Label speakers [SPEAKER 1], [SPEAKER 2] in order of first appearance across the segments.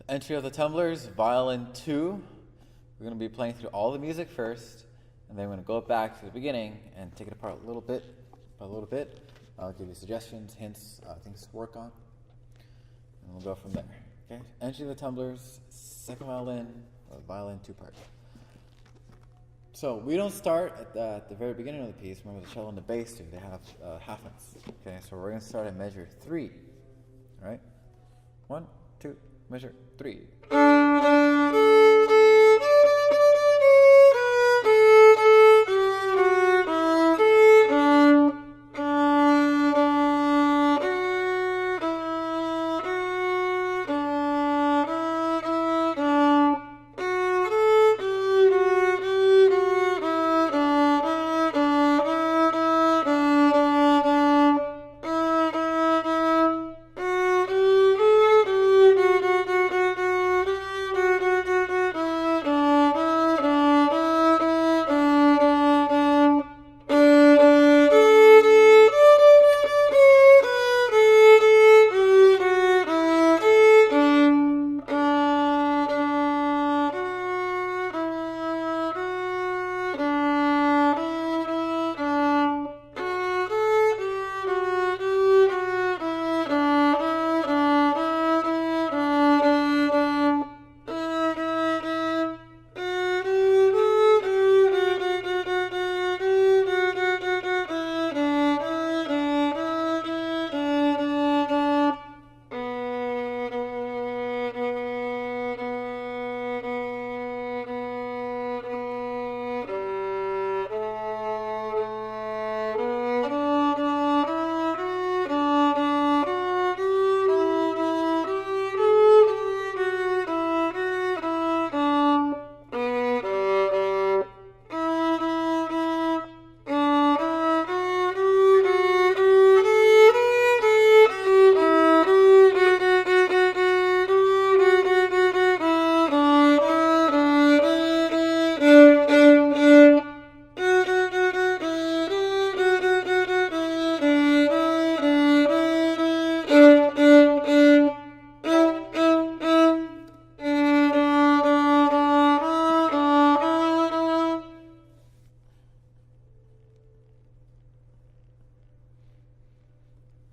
[SPEAKER 1] Entry of the Tumblers, Violin 2. We're going to be playing through all the music first, and then we're going to go back to the beginning and take it apart a little bit by little bit. I'll give you suggestions, hints, things to work on, and we'll go from there. Okay? Entry of the Tumblers, second violin, Violin 2-part. So we don't start at the very beginning of the piece. Remember, the cello and the bass do. They have half notes. Okay, so we're going to start at measure 3. All right? 1, 2, measure 3.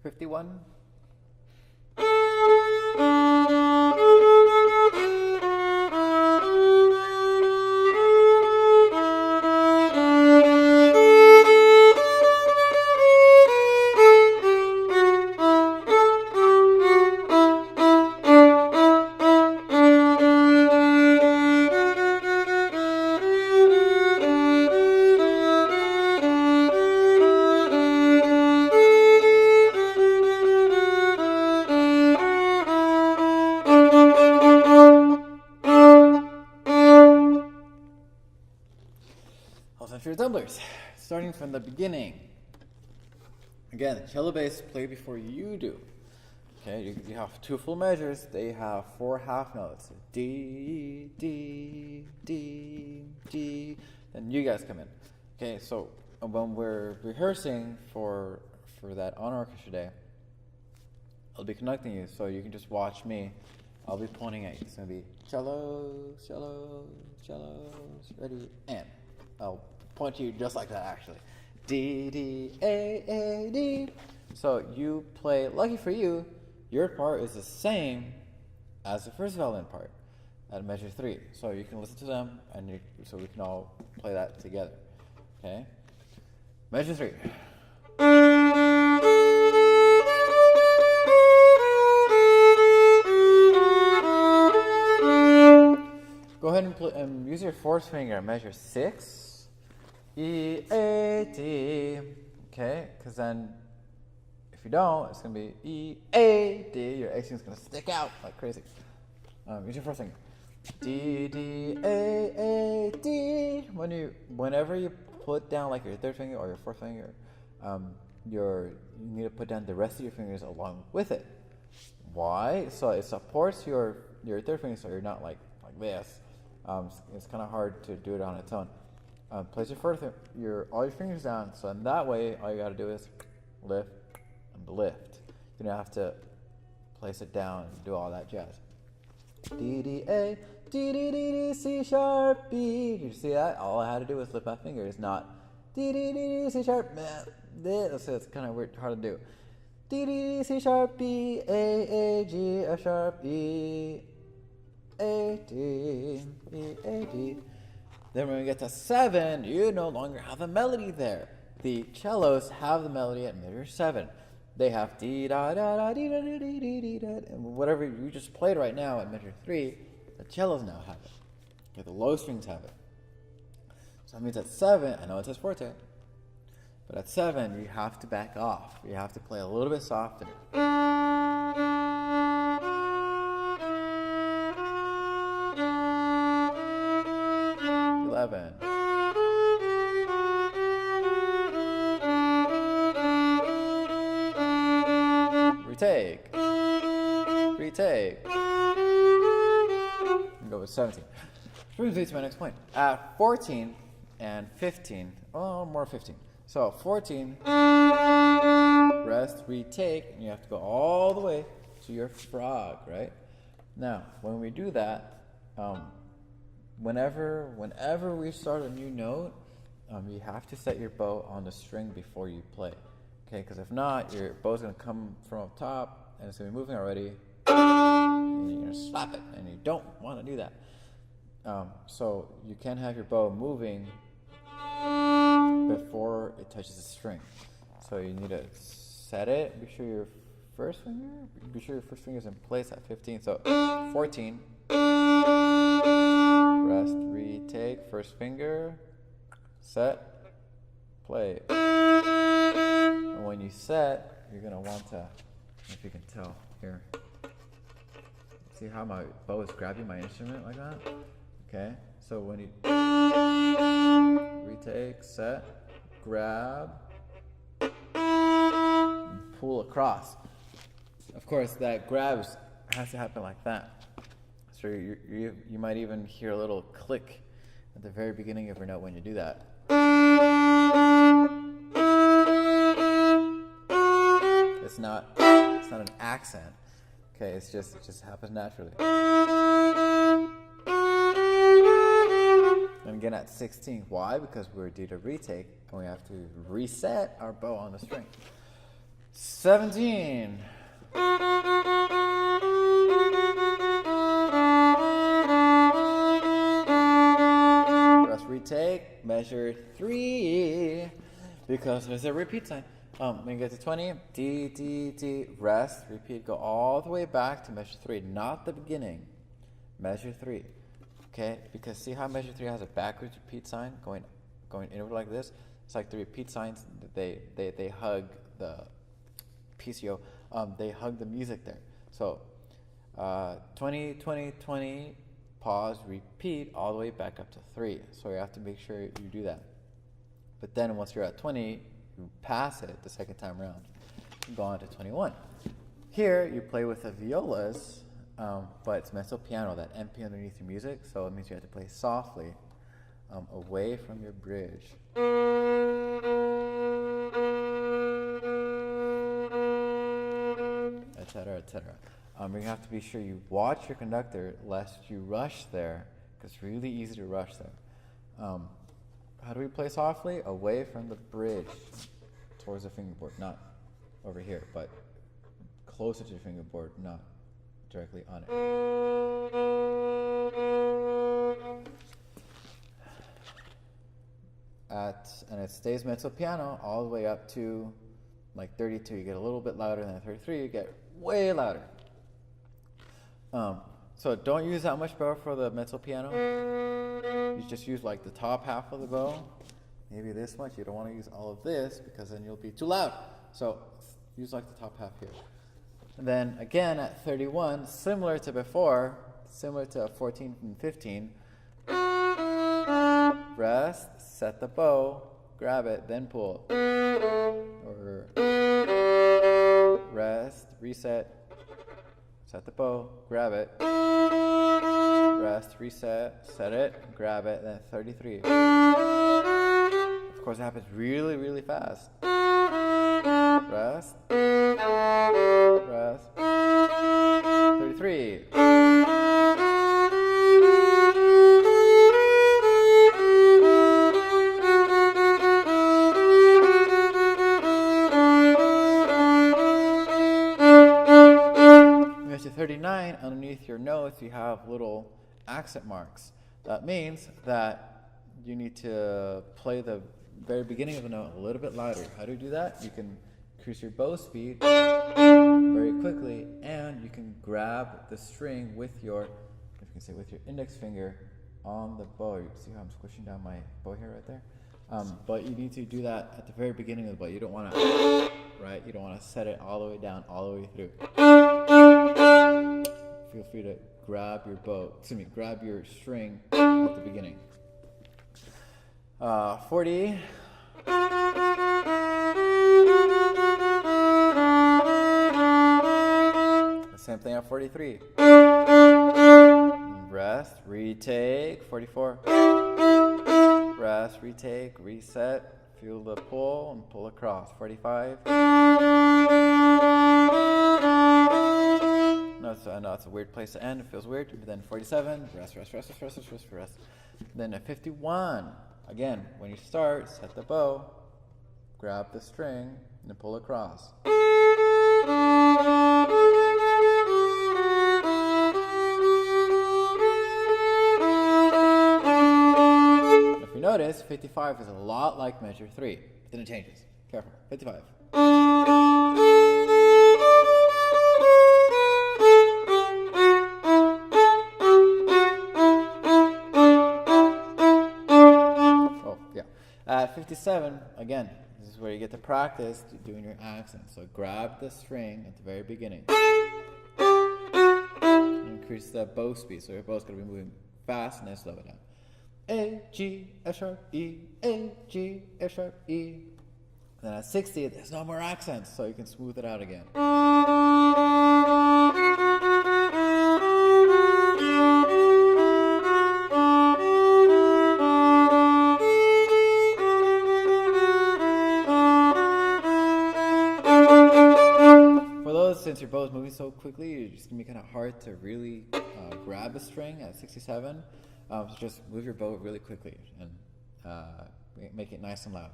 [SPEAKER 1] '51. Your tumblers, starting from the beginning. Again, cello bass play before you do. Okay, you have 2 full measures. They have 4 half notes. D, D, D, D. Then you guys come in. Okay, so when we're rehearsing for that on Orchestra Day, I'll be conducting you, so you can just watch me. I'll be pointing at you. It's gonna be cello, cello, cello, ready, and I'll point to you just like that, actually. D, D, A, D. So you play, lucky for you, your part is the same as the first violin part at measure 3. So you can listen to them, and so we can all play that together. Okay? Measure 3. Go ahead and use your 4th finger at measure 6. E, A, D. Okay, because then if you don't, it's going to be E, A, D. Your A string is going to stick out like crazy. Use your 4th finger. D, D, A, D. Whenever you put down like your 3rd finger or your 4th finger, you need to put down the rest of your fingers along with it. Why? So it supports your 3rd finger, so you're not like this. It's kind of hard to do it on its own. Place all your fingers down, so in that way, all you got to do is lift and lift. You don't have to place it down and do all that jazz. D, D, A, D, D, D, D, C sharp, B. Did you see that? All I had to do was lift my fingers, not D, D, D, D, C sharp, this. It's kind of weird, hard to do. D, D, D, C sharp, B, A, G, F sharp, E, A, D, E, A, D. Then when we get to 7, you no longer have a melody there. The cellos have the melody at measure 7. They have D, da, da, da, dee, da, da, dee, dee, dee, da. And whatever you just played right now at measure 3, the cellos now have it. Okay, the low strings have it. So that means at 7, I know it says forte, but at 7, you have to back off. You have to play a little bit softer. 11. Retake. Retake. And go with 17. Which brings me to my next point. At 14 and 15, oh, more 15. So 14, rest, retake, and you have to go all the way to your frog, right? Now, when we do that, whenever we start a new note, you have to set your bow on the string before you play. Okay, because if not, your bow's going to come from up top, and it's going to be moving already, and you're going to slap it, and you don't want to do that. So you can't have your bow moving before it touches the string. So you need to set it, be sure your first finger is in place at 15. So 14, rest, retake, first finger, set, play. And when you set, you're going to want to, if you can tell here, see how my bow is grabbing my instrument like that? Okay, so when you retake, set, grab, and pull across. Of course, that grab has to happen like that. So you might even hear a little click at the very beginning of your note when you do that. It's not an accent. Okay, it just happens naturally. And again at 16, why? Because we're due to retake, and we have to reset our bow on the string. 17. Rest, retake, measure 3, because there's a repeat sign. When you get to 20, D, D, D, rest, repeat, go all the way back to measure 3, not the beginning, measure 3. Okay, because see how measure 3 has a backwards repeat sign going inward like this? It's like the repeat signs, they hug the PCO, they hug the music there. So 20, 20, 20, pause, repeat, all the way back up to 3. So you have to make sure you do that. But then once you're at 20, you pass it the second time around. You go on to 21. Here you play with the violas, but it's mezzo piano, that MP underneath your music, so it means you have to play softly, away from your bridge. Etc., etc. You have to be sure you watch your conductor lest you rush there, because it's really easy to rush there. How do we play softly? Away from the bridge, towards the fingerboard, not over here, but closer to the fingerboard, not directly on it. And it stays mezzo piano all the way up to like 32. You get a little bit louder, and then 33 you get way louder. So don't use that much bow for the mezzo piano. You just use like the top half of the bow, maybe this much. You don't want to use all of this because then you'll be too loud. So use like the top half here. And then again at 31, similar to before, similar to 14 and 15, rest, set the bow, grab it, then pull. Or rest, reset, set the bow, grab it, rest, reset, set it, grab it, then 33. Of course, it happens really, really fast. Rest, rest, 33. 39, underneath your notes, you have little accent marks. That means that you need to play the very beginning of the note a little bit louder. How do you do that? You can increase your bow speed very quickly, and you can grab the string with your, if you can say, with your index finger on the bow. You see how I'm squishing down my bow here right there? But you need to do that at the very beginning of the bow. You don't want to, right? You don't want to set it all the way down, all the way through. Feel free to grab your bow, grab your string at the beginning. 40. The same thing at 43. Rest, retake, 44. Rest, retake, reset, feel the pull and pull across, 45. No, it's a weird place to end, it feels weird. Then 47, rest. Then at 51, again, when you start, set the bow, grab the string, and pull across. If you notice, 55 is a lot like measure 3, but then it changes. Careful, 55. At 57, again, this is where you get to practice doing your accents. So grab the string at the very beginning. Increase the bow speed, so your bow's going to be moving fast, and then slow it down. A, G, F sharp, E, A, G, F sharp, E. Then at 60, there's no more accents, so you can smooth it out again. Since your bow is moving so quickly, it's just going to be kind of hard to really grab a string at 67. So just move your bow really quickly and make it nice and loud.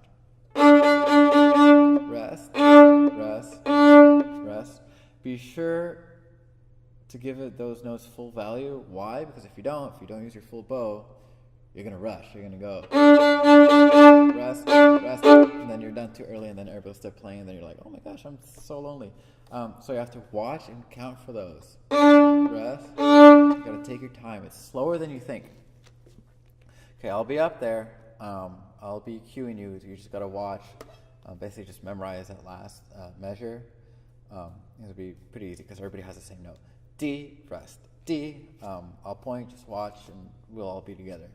[SPEAKER 1] Rest, rest, rest. Be sure to give it those notes full value. Why? Because if you don't use your full bow, you're going to rush. You're going to go rest, rest, and then you're done too early, and then everybody will start playing, and then you're like, oh my gosh, I'm so lonely. So you have to watch and count for those. Rest. You got to take your time. It's slower than you think. Okay, I'll be up there. I'll be cueing you. You just got to watch. Basically, just memorize that last measure. It'll be pretty easy because everybody has the same note. D, rest. D. I'll point, just watch, and we'll all be together.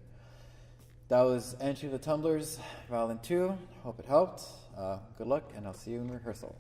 [SPEAKER 1] That was Entry to the Tumblers, Violin 2. Hope it helped. Good luck, and I'll see you in rehearsal.